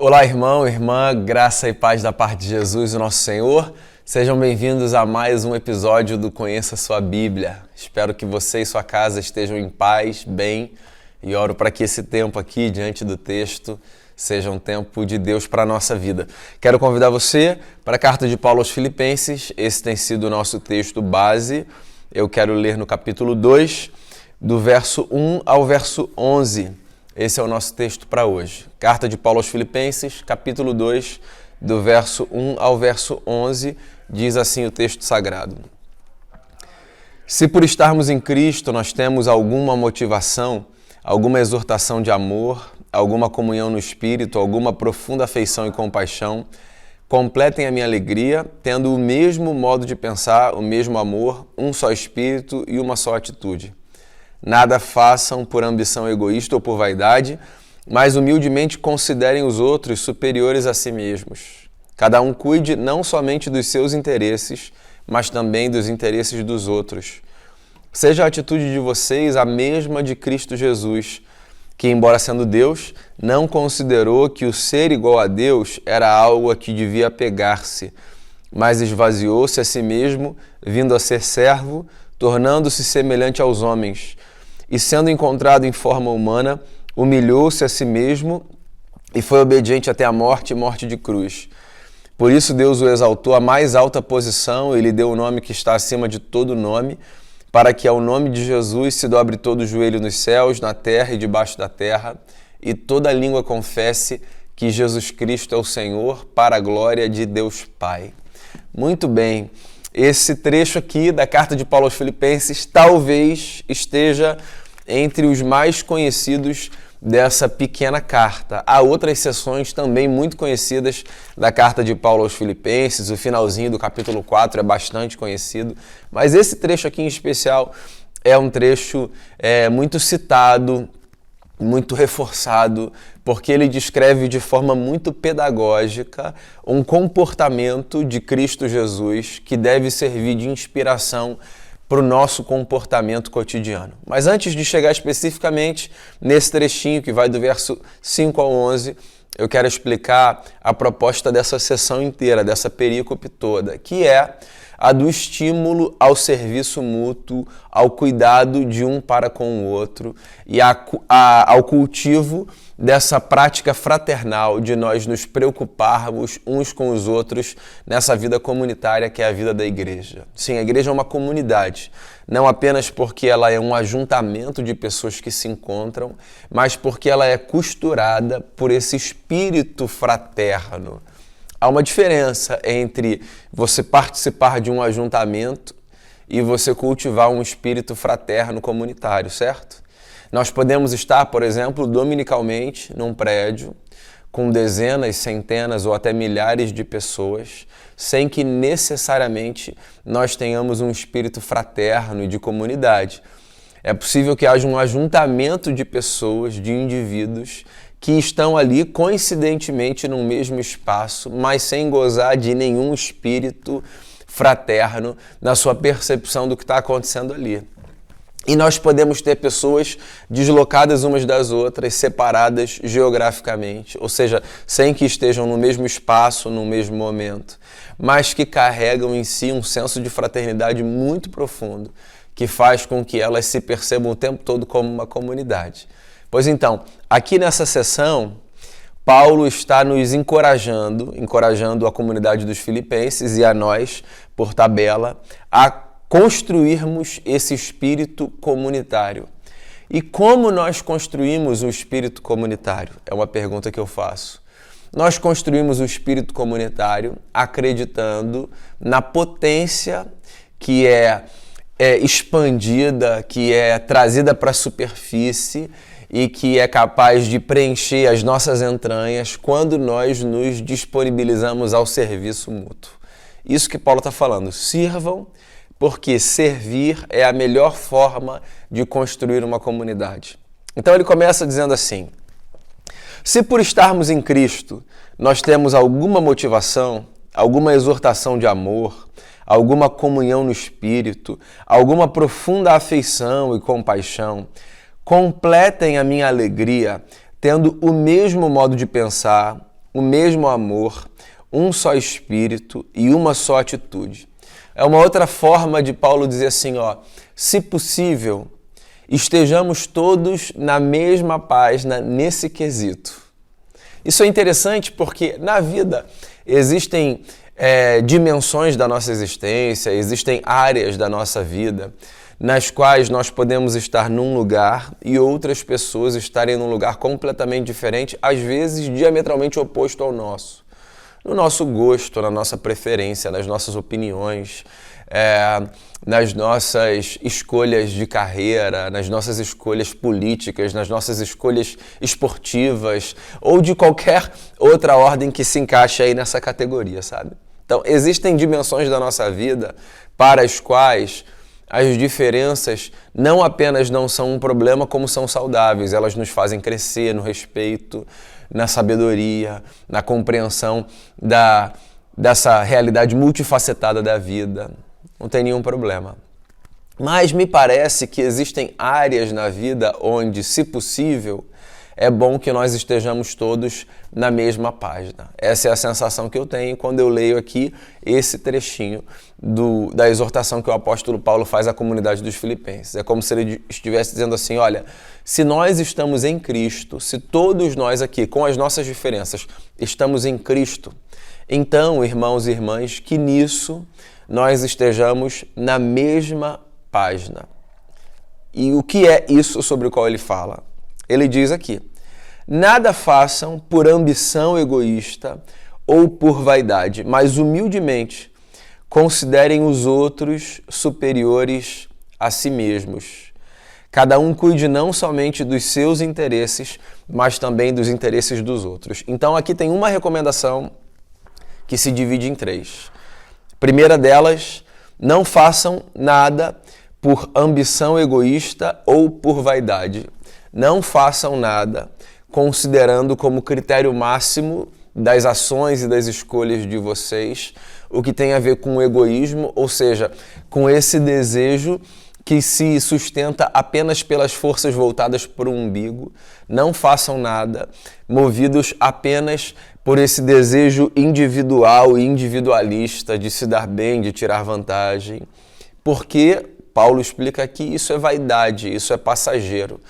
Olá, irmão, irmã, graça e paz da parte de Jesus, o nosso Senhor. Sejam bem-vindos a mais um episódio do Conheça Sua Bíblia. Espero que você e sua casa estejam em paz, bem, e oro para que esse tempo aqui, diante do texto, seja um tempo de Deus para a nossa vida. Quero convidar você para a carta de Paulo aos Filipenses. Esse tem sido o nosso texto base. Eu quero ler no capítulo 2, do verso 1 ao verso 11. Esse é o nosso texto para hoje. Carta de Paulo aos Filipenses, capítulo 2, do verso 1 ao verso 11, diz assim o texto sagrado. Se por estarmos em Cristo nós temos alguma motivação, alguma exortação de amor, alguma comunhão no Espírito, alguma profunda afeição e compaixão, completem a minha alegria, tendo o mesmo modo de pensar, o mesmo amor, um só Espírito e uma só atitude. Nada façam por ambição egoísta ou por vaidade, mas humildemente considerem os outros superiores a si mesmos. Cada um cuide não somente dos seus interesses, mas também dos interesses dos outros. Seja a atitude de vocês a mesma de Cristo Jesus, que, embora sendo Deus, não considerou que o ser igual a Deus era algo a que devia apegar-se, mas esvaziou-se a si mesmo, vindo a ser servo, tornando-se semelhante aos homens. E sendo encontrado em forma humana, humilhou-se a si mesmo e foi obediente até a morte e morte de cruz. Por isso Deus o exaltou à mais alta posição e lhe deu o nome que está acima de todo nome, para que ao nome de Jesus se dobre todo o joelho nos céus, na terra e debaixo da terra, e toda língua confesse que Jesus Cristo é o Senhor, para a glória de Deus Pai. Muito bem. Esse trecho aqui da carta de Paulo aos Filipenses talvez esteja entre os mais conhecidos dessa pequena carta. Há outras seções também muito conhecidas da carta de Paulo aos Filipenses, o finalzinho do capítulo 4 é bastante conhecido, mas esse trecho aqui em especial é um trecho muito citado, muito reforçado, porque ele descreve de forma muito pedagógica um comportamento de Cristo Jesus que deve servir de inspiração para o nosso comportamento cotidiano. Mas antes de chegar especificamente nesse trechinho que vai do verso 5 ao 11, eu quero explicar a proposta dessa sessão inteira, dessa perícope toda, que é a do estímulo ao serviço mútuo, ao cuidado de um para com o outro e ao cultivo dessa prática fraternal de nós nos preocuparmos uns com os outros nessa vida comunitária que é a vida da igreja. Sim, a igreja é uma comunidade, não apenas porque ela é um ajuntamento de pessoas que se encontram, mas porque ela é costurada por esse espírito fraterno. Há uma diferença entre você participar de um ajuntamento e você cultivar um espírito fraterno comunitário, certo? Nós podemos estar, por exemplo, dominicalmente num prédio com dezenas, centenas ou até milhares de pessoas, sem que necessariamente nós tenhamos um espírito fraterno e de comunidade. É possível que haja um ajuntamento de pessoas, de indivíduos, que estão ali coincidentemente no mesmo espaço, mas sem gozar de nenhum espírito fraterno na sua percepção do que está acontecendo ali. E nós podemos ter pessoas deslocadas umas das outras, separadas geograficamente, ou seja, sem que estejam no mesmo espaço, no mesmo momento, mas que carregam em si um senso de fraternidade muito profundo, que faz com que elas se percebam o tempo todo como uma comunidade. Pois então, aqui nessa sessão, Paulo está nos encorajando a comunidade dos filipenses e a nós, por tabela, a construirmos esse espírito comunitário. E como nós construímos o espírito comunitário? É uma pergunta que eu faço. Nós construímos o espírito comunitário acreditando na potência que é expandida, que é trazida para a superfície e que é capaz de preencher as nossas entranhas quando nós nos disponibilizamos ao serviço mútuo. Isso que Paulo está falando. Sirvam, porque servir é a melhor forma de construir uma comunidade. Então ele começa dizendo assim: se por estarmos em Cristo nós temos alguma motivação, alguma exortação de amor, alguma comunhão no Espírito, alguma profunda afeição e compaixão, completem a minha alegria, tendo o mesmo modo de pensar, o mesmo amor, um só espírito e uma só atitude. É uma outra forma de Paulo dizer assim, se possível, estejamos todos na mesma página nesse quesito. Isso é interessante porque na vida existem dimensões da nossa existência, existem áreas da nossa vida nas quais nós podemos estar num lugar e outras pessoas estarem num lugar completamente diferente, às vezes diametralmente oposto ao nosso. No nosso gosto, na nossa preferência, nas nossas opiniões, nas nossas escolhas de carreira, nas nossas escolhas políticas, nas nossas escolhas esportivas ou de qualquer outra ordem que se encaixe aí nessa categoria, sabe? Então, existem dimensões da nossa vida para as quais as diferenças não apenas não são um problema, como são saudáveis. Elas nos fazem crescer no respeito, na sabedoria, na compreensão dessa realidade multifacetada da vida. Não tem nenhum problema. Mas me parece que existem áreas na vida onde, se possível, é bom que nós estejamos todos na mesma página. Essa é a sensação que eu tenho quando eu leio aqui esse trechinho da exortação que o apóstolo Paulo faz à comunidade dos Filipenses. É como se ele estivesse dizendo assim, olha, se nós estamos em Cristo, se todos nós aqui, com as nossas diferenças, estamos em Cristo, então, irmãos e irmãs, que nisso nós estejamos na mesma página. E o que é isso sobre o qual ele fala? Ele diz aqui, nada façam por ambição egoísta ou por vaidade, mas humildemente considerem os outros superiores a si mesmos. Cada um cuide não somente dos seus interesses, mas também dos interesses dos outros. Então aqui tem uma recomendação que se divide em 3. Primeira delas, não façam nada por ambição egoísta ou por vaidade. Não façam nada considerando como critério máximo das ações e das escolhas de vocês o que tem a ver com o egoísmo, ou seja, com esse desejo que se sustenta apenas pelas forças voltadas para o umbigo. Não façam nada movidos apenas por esse desejo individual e individualista de se dar bem, de tirar vantagem. Porque Paulo explica aqui, isso é vaidade, isso é passageiro.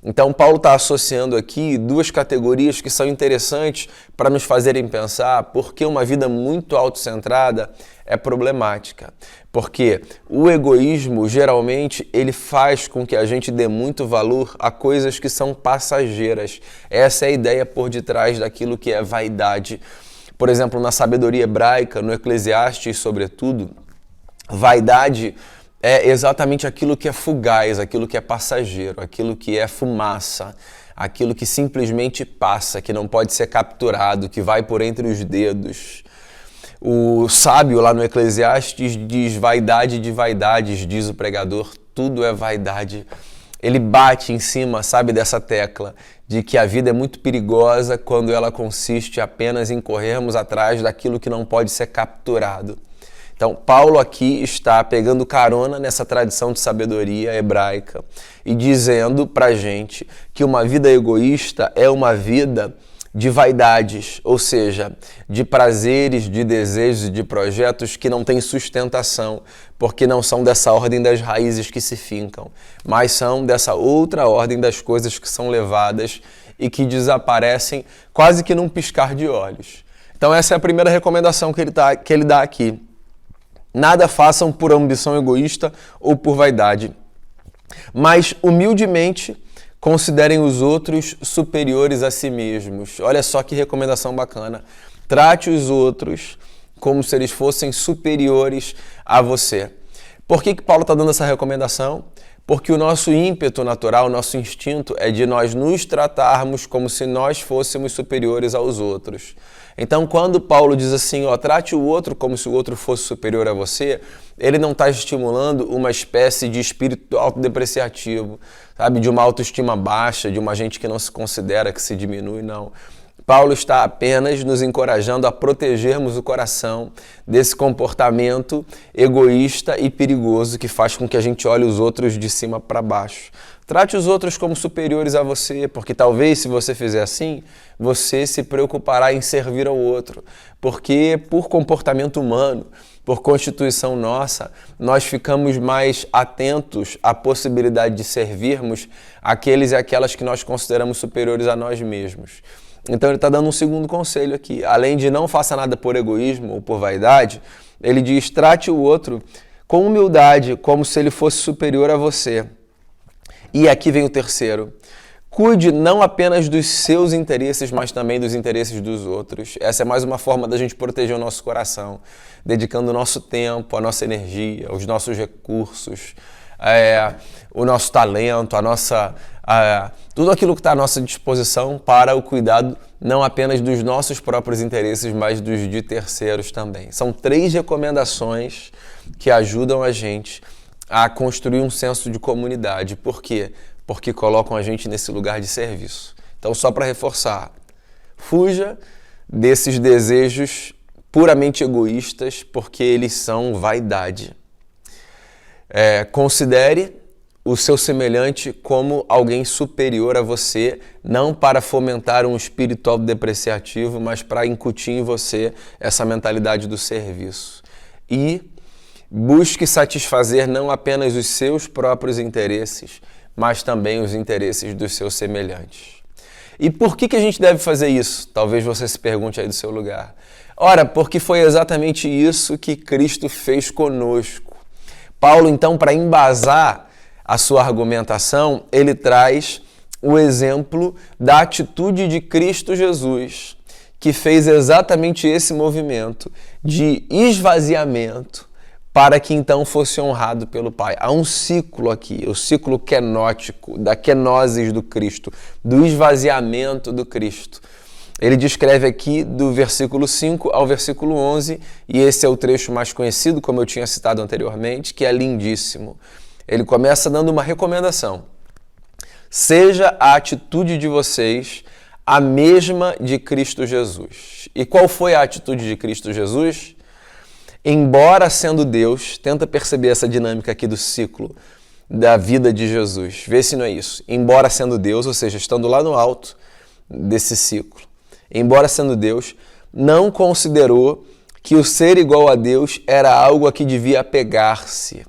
Então, Paulo está associando aqui 2 categorias que são interessantes para nos fazerem pensar por que uma vida muito autocentrada é problemática. Porque o egoísmo, geralmente, ele faz com que a gente dê muito valor a coisas que são passageiras. Essa é a ideia por detrás daquilo que é vaidade. Por exemplo, na sabedoria hebraica, no Eclesiastes, sobretudo, vaidade é exatamente aquilo que é fugaz, aquilo que é passageiro, aquilo que é fumaça, aquilo que simplesmente passa, que não pode ser capturado, que vai por entre os dedos. O sábio lá no Eclesiastes diz vaidade de vaidades, diz o pregador, tudo é vaidade. Ele bate em cima, sabe, dessa tecla de que a vida é muito perigosa quando ela consiste apenas em corrermos atrás daquilo que não pode ser capturado. Então, Paulo aqui está pegando carona nessa tradição de sabedoria hebraica e dizendo pra gente que uma vida egoísta é uma vida de vaidades, ou seja, de prazeres, de desejos e de projetos que não têm sustentação, porque não são dessa ordem das raízes que se fincam, mas são dessa outra ordem das coisas que são levadas e que desaparecem quase que num piscar de olhos. Então essa é a primeira recomendação que ele dá aqui. Nada façam por ambição egoísta ou por vaidade, mas humildemente considerem os outros superiores a si mesmos. Olha só que recomendação bacana. Trate os outros como se eles fossem superiores a você. Por que Paulo está dando essa recomendação? Porque o nosso ímpeto natural, o nosso instinto é de nós nos tratarmos como se nós fôssemos superiores aos outros. Então, quando Paulo diz assim, trate o outro como se o outro fosse superior a você, ele não está estimulando uma espécie de espírito autodepreciativo, sabe? De uma autoestima baixa, de uma gente que não se considera, que se diminui, não. Paulo está apenas nos encorajando a protegermos o coração desse comportamento egoísta e perigoso que faz com que a gente olhe os outros de cima para baixo. Trate os outros como superiores a você, porque talvez se você fizer assim, você se preocupará em servir ao outro. Porque por comportamento humano, por constituição nossa, nós ficamos mais atentos à possibilidade de servirmos aqueles e aquelas que nós consideramos superiores a nós mesmos. Então ele está dando um segundo conselho aqui. Além de não faça nada por egoísmo ou por vaidade, ele diz, trate o outro com humildade, como se ele fosse superior a você. E aqui vem o terceiro. Cuide não apenas dos seus interesses, mas também dos interesses dos outros. Essa é mais uma forma da gente proteger o nosso coração, dedicando o nosso tempo, a nossa energia, os nossos recursos, o nosso talento, tudo aquilo que está à nossa disposição para o cuidado não apenas dos nossos próprios interesses, mas dos de terceiros também. São 3 recomendações que ajudam a gente a construir um senso de comunidade. Por quê? Porque colocam a gente nesse lugar de serviço. Então, só para reforçar, fuja desses desejos puramente egoístas, porque eles são vaidade. Considere o seu semelhante como alguém superior a você, não para fomentar um espírito autodepreciativo, mas para incutir em você essa mentalidade do serviço. E busque satisfazer não apenas os seus próprios interesses, mas também os interesses dos seus semelhantes. E por que a gente deve fazer isso? Talvez você se pergunte aí do seu lugar. Ora, porque foi exatamente isso que Cristo fez conosco. Paulo, então, para embasar a sua argumentação, ele traz o exemplo da atitude de Cristo Jesus, que fez exatamente esse movimento de esvaziamento para que então fosse honrado pelo Pai. Há um ciclo aqui, o ciclo kenótico, da kenosis do Cristo, do esvaziamento do Cristo. Ele descreve aqui do versículo 5 ao versículo 11, e esse é o trecho mais conhecido, como eu tinha citado anteriormente, que é lindíssimo. Ele começa dando uma recomendação. Seja a atitude de vocês a mesma de Cristo Jesus. E qual foi a atitude de Cristo Jesus? Embora sendo Deus, tenta perceber essa dinâmica aqui do ciclo da vida de Jesus. Vê se não é isso. Embora sendo Deus, ou seja, estando lá no alto desse ciclo, embora sendo Deus, não considerou que o ser igual a Deus era algo a que devia apegar-se.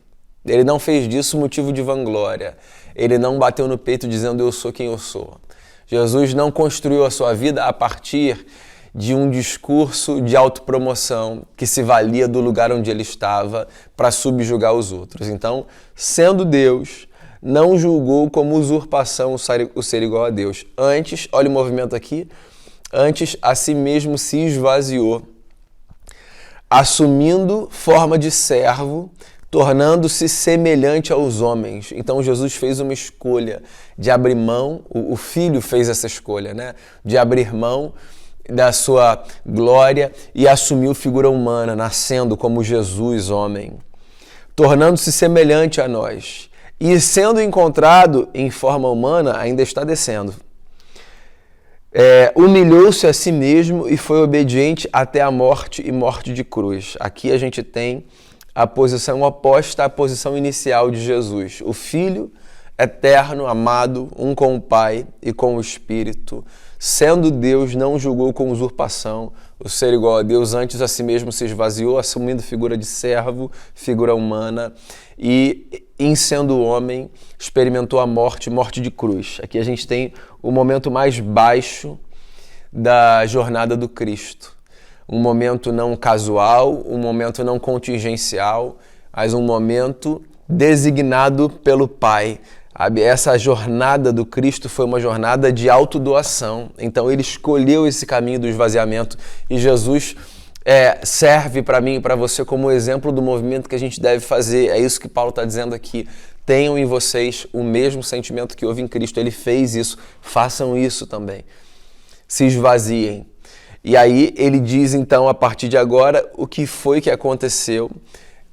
Ele não fez disso motivo de vanglória. Ele não bateu no peito dizendo eu sou quem eu sou. Jesus não construiu a sua vida a partir de um discurso de autopromoção que se valia do lugar onde ele estava para subjugar os outros. Então, sendo Deus, não julgou como usurpação o ser igual a Deus. Antes, olha o movimento aqui, antes a si mesmo se esvaziou, assumindo forma de servo, tornando-se semelhante aos homens. Então Jesus fez uma escolha de abrir mão, o Filho fez essa escolha, né? De abrir mão da sua glória e assumiu figura humana, nascendo como Jesus, homem, tornando-se semelhante a nós. E sendo encontrado em forma humana, ainda está descendo. Humilhou-se a si mesmo e foi obediente até a morte e morte de cruz. Aqui a gente tem a posição oposta à posição inicial de Jesus. O Filho eterno, amado, um com o Pai e com o Espírito, sendo Deus, não julgou com usurpação o ser igual a Deus, antes a si mesmo se esvaziou, assumindo figura de servo, figura humana, e em sendo homem, experimentou a morte de cruz. Aqui a gente tem o momento mais baixo da jornada do Cristo. Um momento não casual, um momento não contingencial, mas um momento designado pelo Pai. Essa jornada do Cristo foi uma jornada de autodoação. Então ele escolheu esse caminho do esvaziamento e Jesus serve para mim e para você como exemplo do movimento que a gente deve fazer. É isso que Paulo está dizendo aqui. Tenham em vocês o mesmo sentimento que houve em Cristo. Ele fez isso, façam isso também. Se esvaziem. E aí ele diz então, a partir de agora, o que foi que aconteceu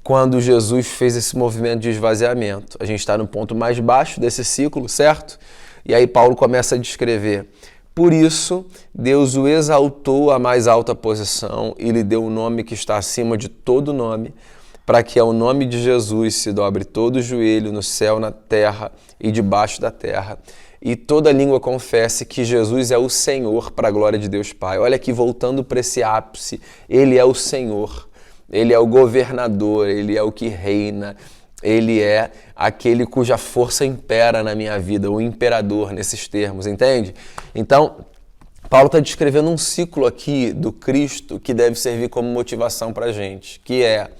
quando Jesus fez esse movimento de esvaziamento. A gente está no ponto mais baixo desse ciclo, certo? E aí Paulo começa a descrever. Por isso, Deus o exaltou à mais alta posição e lhe deu o nome que está acima de todo nome, para que ao nome de Jesus se dobre todo o joelho no céu, na terra e debaixo da terra, e toda língua confesse que Jesus é o Senhor, para a glória de Deus Pai. Olha aqui, voltando para esse ápice, Ele é o Senhor, Ele é o governador, Ele é o que reina, Ele é aquele cuja força impera na minha vida, o imperador nesses termos, entende? Então, Paulo está descrevendo um ciclo aqui do Cristo que deve servir como motivação para a gente, que é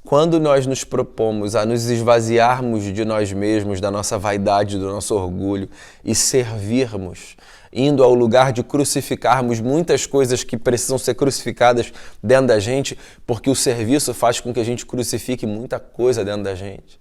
quando nós nos propomos a nos esvaziarmos de nós mesmos, da nossa vaidade, do nosso orgulho e servirmos, indo ao lugar de crucificarmos muitas coisas que precisam ser crucificadas dentro da gente, porque o serviço faz com que a gente crucifique muita coisa dentro da gente.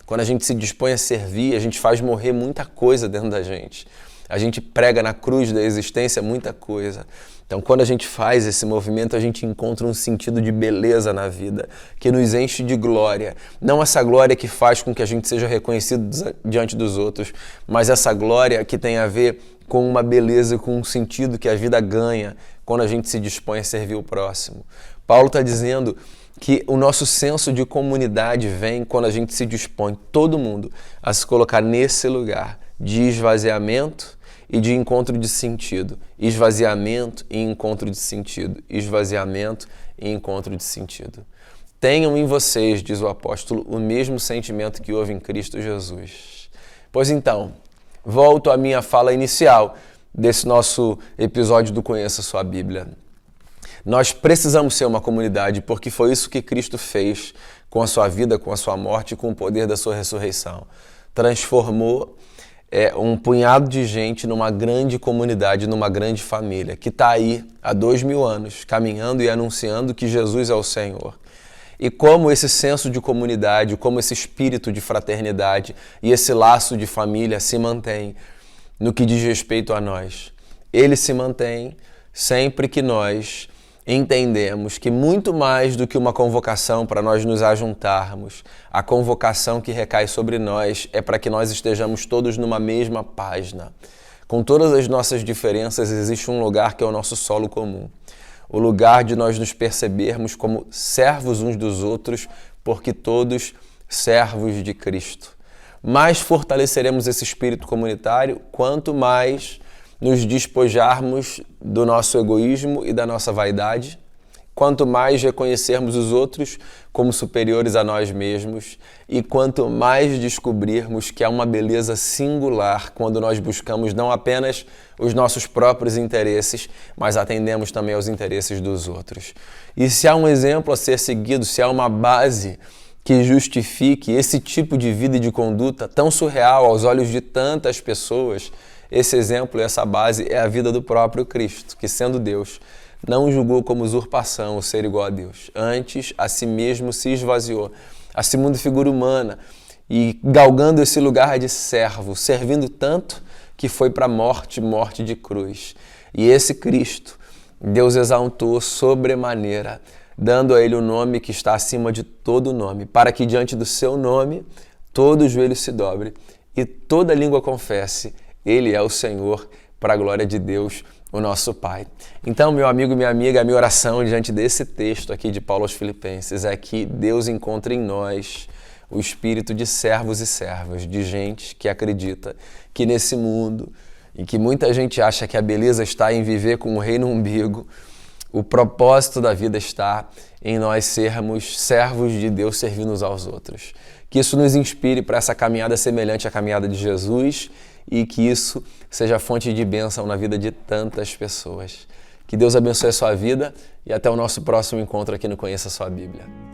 Quando a gente se dispõe a servir, a gente faz morrer muita coisa dentro da gente. A gente prega na cruz da existência muita coisa. Então, quando a gente faz esse movimento, a gente encontra um sentido de beleza na vida, que nos enche de glória. Não essa glória que faz com que a gente seja reconhecido diante dos outros, mas essa glória que tem a ver com uma beleza, com um sentido que a vida ganha quando a gente se dispõe a servir o próximo. Paulo está dizendo que o nosso senso de comunidade vem quando a gente se dispõe, todo mundo, a se colocar nesse lugar de esvaziamento e de encontro de sentido. Esvaziamento e encontro de sentido. Esvaziamento e encontro de sentido. Tenham em vocês, diz o apóstolo, o mesmo sentimento que houve em Cristo Jesus. Pois então, volto à minha fala inicial desse nosso episódio do Conheça Sua Bíblia. Nós precisamos ser uma comunidade porque foi isso que Cristo fez com a sua vida, com a sua morte e com o poder da sua ressurreição. Transformou um punhado de gente numa grande comunidade, numa grande família, que está aí há 2000 anos, caminhando e anunciando que Jesus é o Senhor. E como esse senso de comunidade, como esse espírito de fraternidade e esse laço de família se mantém no que diz respeito a nós. Ele se mantém sempre que nós entendemos que muito mais do que uma convocação para nós nos ajuntarmos, a convocação que recai sobre nós é para que nós estejamos todos numa mesma página. Com todas as nossas diferenças, existe um lugar que é o nosso solo comum. O lugar de nós nos percebermos como servos uns dos outros, porque todos servos de Cristo. Mais fortaleceremos esse espírito comunitário, quanto mais nos despojarmos do nosso egoísmo e da nossa vaidade, quanto mais reconhecermos os outros como superiores a nós mesmos e quanto mais descobrirmos que há uma beleza singular quando nós buscamos não apenas os nossos próprios interesses, mas atendemos também aos interesses dos outros. E se há um exemplo a ser seguido, se há uma base que justifique esse tipo de vida e de conduta tão surreal aos olhos de tantas pessoas, esse exemplo e essa base é a vida do próprio Cristo, que sendo Deus, não julgou como usurpação o ser igual a Deus. Antes, a si mesmo se esvaziou, assumindo figura humana e galgando esse lugar de servo, servindo tanto que foi para a morte de cruz. E esse Cristo, Deus exaltou sobremaneira, dando a ele o nome que está acima de todo nome, para que diante do seu nome todo joelho se dobre e toda língua confesse: Ele é o Senhor, para a glória de Deus, o nosso Pai. Então, meu amigo, minha amiga, a minha oração diante desse texto aqui de Paulo aos Filipenses é que Deus encontre em nós o espírito de servos e servas, de gente que acredita que nesse mundo, em que muita gente acha que a beleza está em viver com o rei no umbigo, o propósito da vida está em nós sermos servos de Deus servindo uns aos outros. Que isso nos inspire para essa caminhada semelhante à caminhada de Jesus e que isso seja fonte de bênção na vida de tantas pessoas. Que Deus abençoe a sua vida e até o nosso próximo encontro aqui no Conheça Sua Bíblia.